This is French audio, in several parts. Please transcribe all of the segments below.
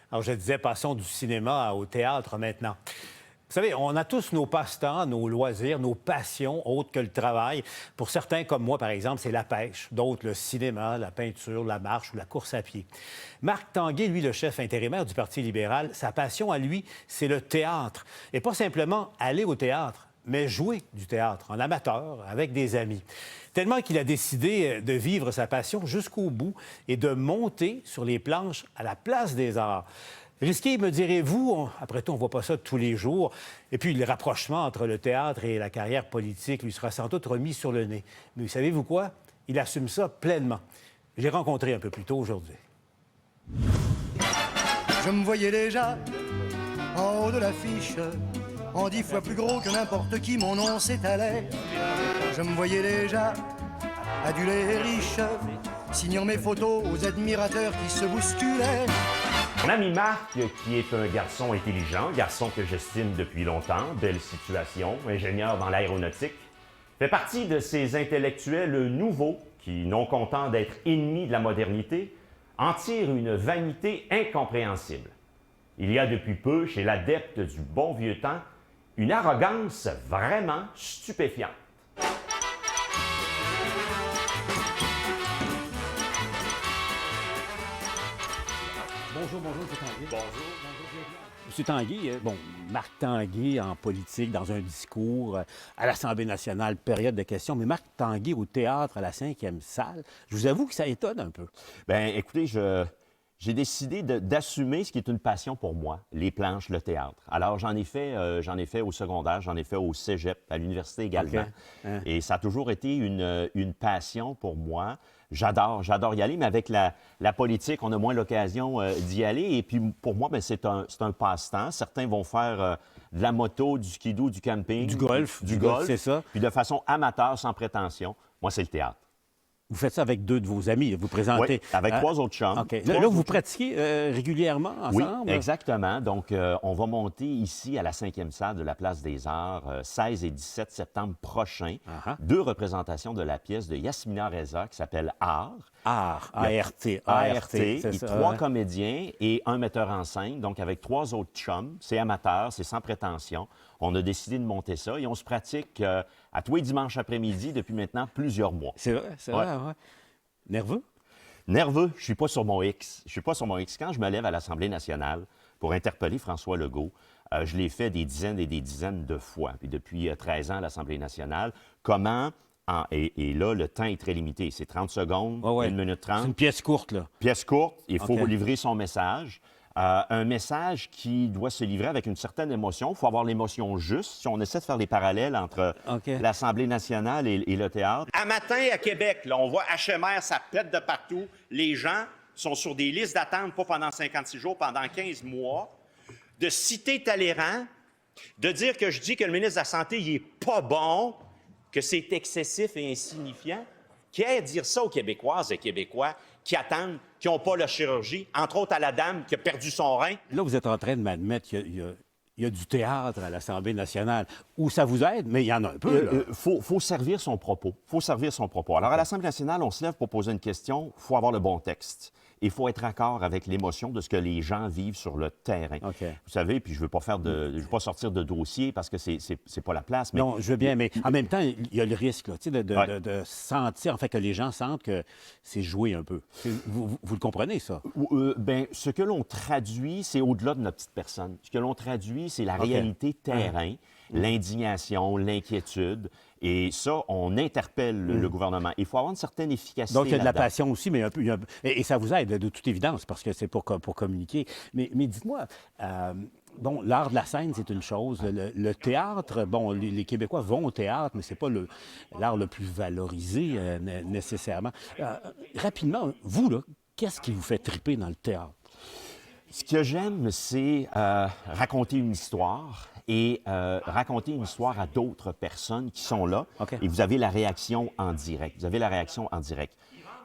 Alors, je disais, passons du cinéma au théâtre maintenant. Vous savez, on a tous nos passe-temps, nos loisirs, nos passions autres que le travail. Pour certains, comme moi, par exemple, c'est la pêche. D'autres, le cinéma, la peinture, la marche ou la course à pied. Marc Tanguay, lui, le chef intérimaire du Parti libéral, sa passion à lui, c'est le théâtre. Et pas simplement aller au théâtre, mais jouer du théâtre en amateur, avec des amis. Tellement qu'il a décidé de vivre sa passion jusqu'au bout et de monter sur les planches à la Place des Arts. Risqué, me direz-vous, après tout, on ne voit pas ça tous les jours. Et puis, le rapprochement entre le théâtre et la carrière politique lui sera sans doute remis sur le nez. Mais savez-vous quoi? Il assume ça pleinement. J'ai rencontré un peu plus tôt aujourd'hui. Je me voyais déjà en haut de l'affiche, en 10 fois plus gros que n'importe qui, mon nom s'étalait. Je me voyais déjà adulé et riche, signant mes photos aux admirateurs qui se bousculaient. Mon ami Marc, qui est un garçon intelligent, garçon que j'estime depuis longtemps, belle situation, ingénieur dans l'aéronautique, fait partie de ces intellectuels nouveaux qui, non contents d'être ennemis de la modernité, en tirent une vanité incompréhensible. Il y a depuis peu, chez l'adepte du bon vieux temps, une arrogance vraiment stupéfiante. Bonjour, bonjour, M. Tanguay. Bonjour. M. Tanguay, Marc Tanguay en politique, dans un discours à l'Assemblée nationale, période de questions, mais Marc Tanguay au théâtre, à la 5e salle, je vous avoue que ça étonne un peu. Bien, écoutez, j'ai décidé d'assumer ce qui est une passion pour moi, les planches, le théâtre. Alors, j'en ai fait au secondaire, j'en ai fait au cégep, à l'université également. Okay. Et ça a toujours été une passion pour moi. J'adore y aller, mais avec la politique, on a moins l'occasion d'y aller. Et puis, pour moi, bien, c'est un passe-temps. Certains vont faire de la moto, du skidoo, du camping. Du golf. Du golf, c'est ça. Puis de façon amateur, sans prétention. Moi, c'est le théâtre. Vous faites ça avec 2 de vos amis, vous présentez. Oui, avec 3 autres chums. OK. Là, vous pratiquez régulièrement ensemble? Oui, exactement. Donc, on va monter ici à la 5e salle de la Place des Arts, 16 et 17 septembre prochain, 2 représentations de la pièce de Yasmina Reza qui s'appelle Art. Art, A-R-T. A-R-T, c'est et ça. 3 comédiens et un metteur en scène, donc avec 3 autres chums. C'est amateur, c'est sans prétention. On a décidé de monter ça et on se pratique à tous les dimanches après-midi depuis maintenant plusieurs mois. C'est vrai, c'est vrai, ouais. Nerveux? Nerveux, je suis pas sur mon X. Je suis pas sur mon X. Quand je me lève à l'Assemblée nationale pour interpeller François Legault, je l'ai fait des dizaines et des dizaines de fois. Puis depuis 13 ans à l'Assemblée nationale, comment... Et là, le temps est très limité. C'est 30 secondes, 1 minute 30. C'est une pièce courte, là. Pièce courte, il faut livrer son message. Un message qui doit se livrer avec une certaine émotion. Il faut avoir l'émotion juste. Si on essaie de faire des parallèles entre l'Assemblée nationale et le théâtre. À matin, à Québec, là, on voit HMR, ça pète de partout. Les gens sont sur des listes d'attente, pas pendant 56 jours, pendant 15 mois. De citer Talleyrand, de dire que je dis que le ministre de la Santé, il est pas bon, que c'est excessif et insignifiant. Qui est dire ça aux Québécoises et Québécois qui attendent, qui n'ont pas la chirurgie, entre autres à la dame qui a perdu son rein? Là, vous êtes en train de m'admettre qu'il y a du théâtre à l'Assemblée nationale où ça vous aide, mais il y en a un peu. Faut servir son propos. Faut servir son propos. Alors, à l'Assemblée nationale, on se lève pour poser une question. Il faut avoir le bon texte. Il faut être accord avec l'émotion de ce que les gens vivent sur le terrain. Vous savez, puis je veux pas sortir de dossier parce que c'est pas la place. Mais... Non, je veux bien, mais en même temps, il y a le risque là, de sentir, en fait, que les gens sentent que c'est joué un peu. Vous le comprenez, ça? Bien, ce que l'on traduit, c'est au-delà de notre petite personne. Ce que l'on traduit, c'est la réalité terrain, l'indignation, l'inquiétude. Et ça, on interpelle le gouvernement. Il faut avoir une certaine efficacité. Donc, il y a de la passion aussi, mais et ça vous aide de toute évidence, parce que c'est pour communiquer. Mais dites-moi, l'art de la scène, c'est une chose. Le théâtre, les Québécois vont au théâtre, mais c'est pas l'art le plus valorisé nécessairement. Rapidement, vous, là, qu'est-ce qui vous fait triper dans le théâtre? Ce que j'aime, c'est raconter une histoire et raconter une histoire à d'autres personnes qui sont là. Et vous avez la réaction en direct.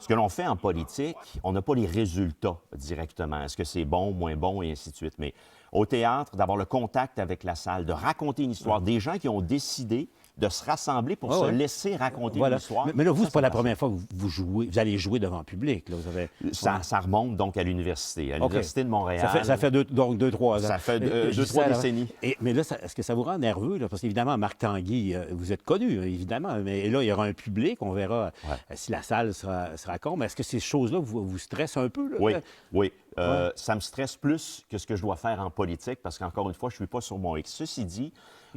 Ce que l'on fait en politique, on n'a pas les résultats directement. Est-ce que c'est bon, moins bon, et ainsi de suite. Mais au théâtre, d'avoir le contact avec la salle, de raconter une histoire, des gens qui ont décidé de se rassembler pour se laisser raconter une histoire. Mais là, vous, c'est pas la première fois que vous jouez, vous allez jouer devant le public. Là. Vous avez... ça remonte donc à l'université, l'Université de Montréal. Ça fait 2-3 ans. Ça fait 2-3 décennies. Mais là, est-ce que ça vous rend nerveux? Là? Parce qu'évidemment, Marc Tanguy, vous êtes connu, évidemment. Mais là, il y aura un public, on verra si la salle sera con. Mais est-ce que ces choses-là vous stressent un peu? Là? Oui. Ça me stresse plus que ce que je dois faire en politique parce qu'encore une fois, je ne suis pas sur mon X. Ceci dit,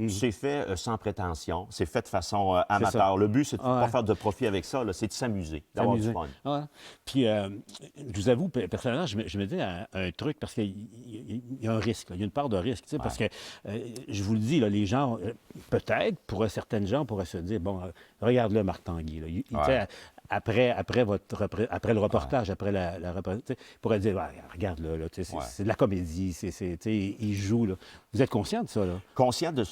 c'est fait sans prétention, c'est fait de façon amateur. Le but, c'est de ne pas faire de profit avec ça, c'est de s'amuser, d'avoir du fun. Puis, je vous avoue, personnellement, je me dis un truc parce qu'il y a un risque, il y a une part de risque. Parce que, je vous le dis, là, les gens, peut-être, certaines gens pourraient se dire, bon, regarde-le, Marc Tanguy. Là, après le reportage, après la reportage, il pourrait dire, regarde-le, là, c'est de la comédie, il joue. Là. Vous êtes conscient de ça? Là? Conscient de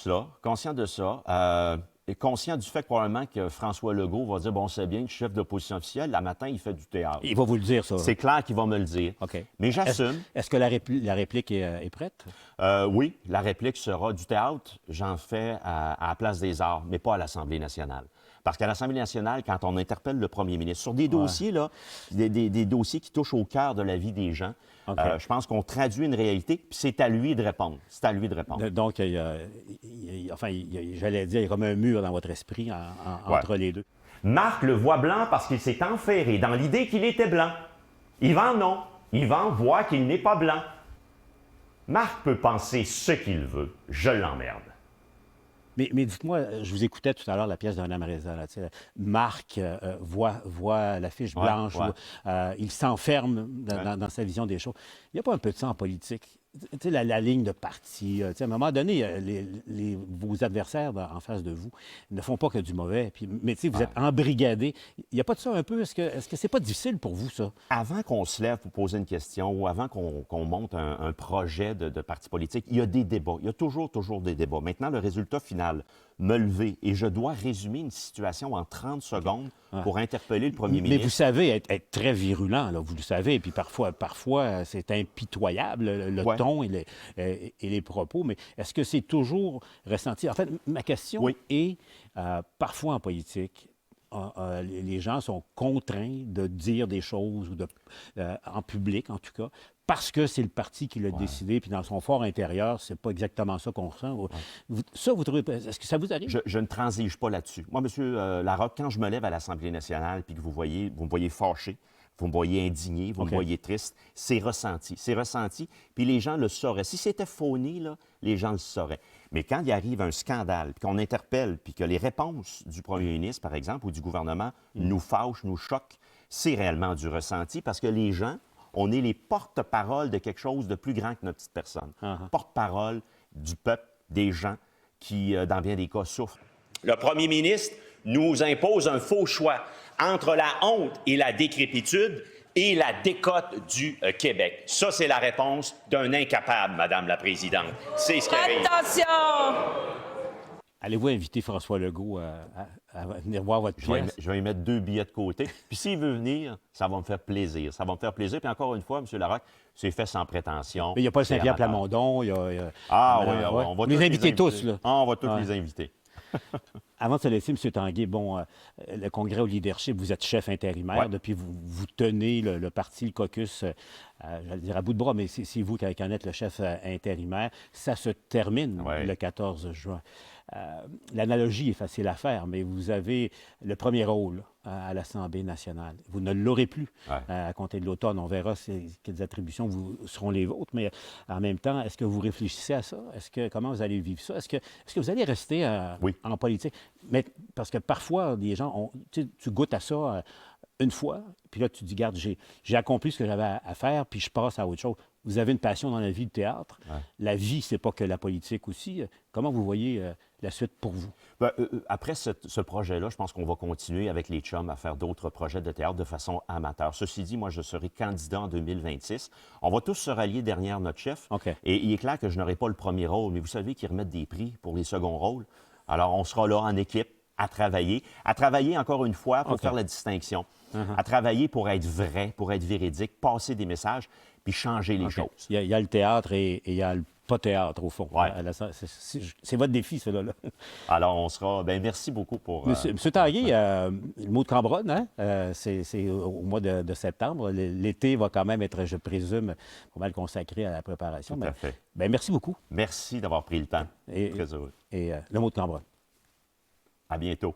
ça. Et conscient du fait probablement que François Legault va dire, bon, c'est bien, le chef d'opposition officielle, le matin, il fait du théâtre. Il va vous le dire, ça. C'est clair qu'il va me le dire. OK. Mais j'assume. Est-ce que la réplique est prête? Oui, la réplique sera du théâtre. J'en fais à la Place des Arts, mais pas à l'Assemblée nationale. Parce qu'à l'Assemblée nationale, quand on interpelle le premier ministre sur des dossiers, là, des dossiers qui touchent au cœur de la vie des gens, je pense qu'on traduit une réalité, puis c'est à lui de répondre. C'est à lui de répondre. Donc, j'allais dire, il y a comme un mur dans votre esprit entre les deux. Marc le voit blanc parce qu'il s'est enferré dans l'idée qu'il était blanc. Yvan, non. Yvan voit qu'il n'est pas blanc. Marc peut penser ce qu'il veut. Je l'emmerde. Mais dites-moi, je vous écoutais tout à l'heure la pièce d'Anna Reza. Marc voit la fiche blanche, il s'enferme dans sa vision des choses. Il n'y a pas un peu de ça en politique. La ligne de parti, à un moment donné, vos adversaires en face de vous ne font pas que du mauvais. Mais vous êtes embrigadés. Il n'y a pas de ça un peu? Est-ce que c'est pas difficile pour vous, ça? Avant qu'on se lève pour poser une question ou avant qu'on monte un projet de parti politique, il y a des débats. Il y a toujours des débats. Maintenant, le résultat final, me lever et je dois résumer une situation en 30 secondes pour interpeller le premier ministre. Mais vous savez être très virulent, là, vous le savez. Puis parfois c'est impitoyable, le ton et les propos. Mais est-ce que c'est toujours ressenti? En fait, ma question est, parfois en politique, les gens sont contraints de dire des choses, en public en tout cas, parce que c'est le parti qui l'a décidé, puis dans son fort intérieur, c'est pas exactement ça qu'on ressent. Ça, vous trouvez... Est-ce que ça vous arrive? Je ne transige pas là-dessus. Moi, M. Larocque, quand je me lève à l'Assemblée nationale puis que vous me voyez fâché, vous me voyez indigné, vous me voyez triste, c'est ressenti. C'est ressenti, puis les gens le sauraient. Si c'était fauné, là, les gens le sauraient. Mais quand il arrive un scandale, puis qu'on interpelle, puis que les réponses du premier ministre, par exemple, ou du gouvernement nous fâchent, nous choquent, c'est réellement du ressenti parce que les gens, on est les porte-parole de quelque chose de plus grand que notre petite personne. Porte-parole du peuple, des gens qui, dans bien des cas, souffrent. Le premier ministre nous impose un faux choix entre la honte et la décrépitude et la décote du Québec. Ça, c'est la réponse d'un incapable, Madame la Présidente. C'est ce qui arrive. Attention! Allez-vous inviter François Legault à venir voir votre pièce? Je vais y mettre 2 billets de côté. Puis s'il veut venir, ça va me faire plaisir. Ça va me faire plaisir. Puis encore une fois, M. Larocque, c'est fait sans prétention. Mais il n'y a pas le Saint-Pierre Plamondon. On va les inviter tous. Là. On va tous les inviter. Avant de se laisser, M. Tanguay, le Congrès au leadership, vous êtes chef intérimaire. Depuis, vous tenez le parti, le caucus, j'allais dire à bout de bras, mais c'est vous qui en êtes le chef intérimaire. Ça se termine le 14 juin. L'analogie est facile à faire, mais vous avez le premier rôle à l'Assemblée nationale. Vous ne l'aurez plus à compter de l'automne. On verra quelles attributions seront les vôtres, mais en même temps, est-ce que vous réfléchissez à ça? Comment vous allez vivre ça? Est-ce que vous allez rester en politique? Mais, parce que parfois, les gens, tu goûtes à ça une fois, puis là, tu dis, regarde, j'ai accompli ce que j'avais à faire, puis je passe à autre chose. Vous avez une passion dans la vie de théâtre. La vie, c'est pas que la politique aussi. Comment vous voyez la suite pour vous? Après ce projet-là, je pense qu'on va continuer avec les chums à faire d'autres projets de théâtre de façon amateur. Ceci dit, moi, je serai candidat en 2026. On va tous se rallier derrière notre chef. Et il est clair que je n'aurai pas le premier rôle, mais vous savez qu'ils remettent des prix pour les seconds rôles. Alors, on sera là en équipe à travailler encore une fois pour faire la distinction, à travailler pour être vrai, pour être véridique, passer des messages, puis changer les choses. Il y a le théâtre et il y a le pas théâtre, au fond. Ouais. C'est votre défi, cela. Là. Alors, on sera... Bien, merci beaucoup pour... Monsieur Tanguay, le mot de Cambronne, hein? C'est au mois de septembre. L'été va quand même être, je présume, pas mal consacré à la préparation. Tout à fait. Bien, merci beaucoup. Merci d'avoir pris le temps. Très heureux. Et le mot de Cambronne. À bientôt.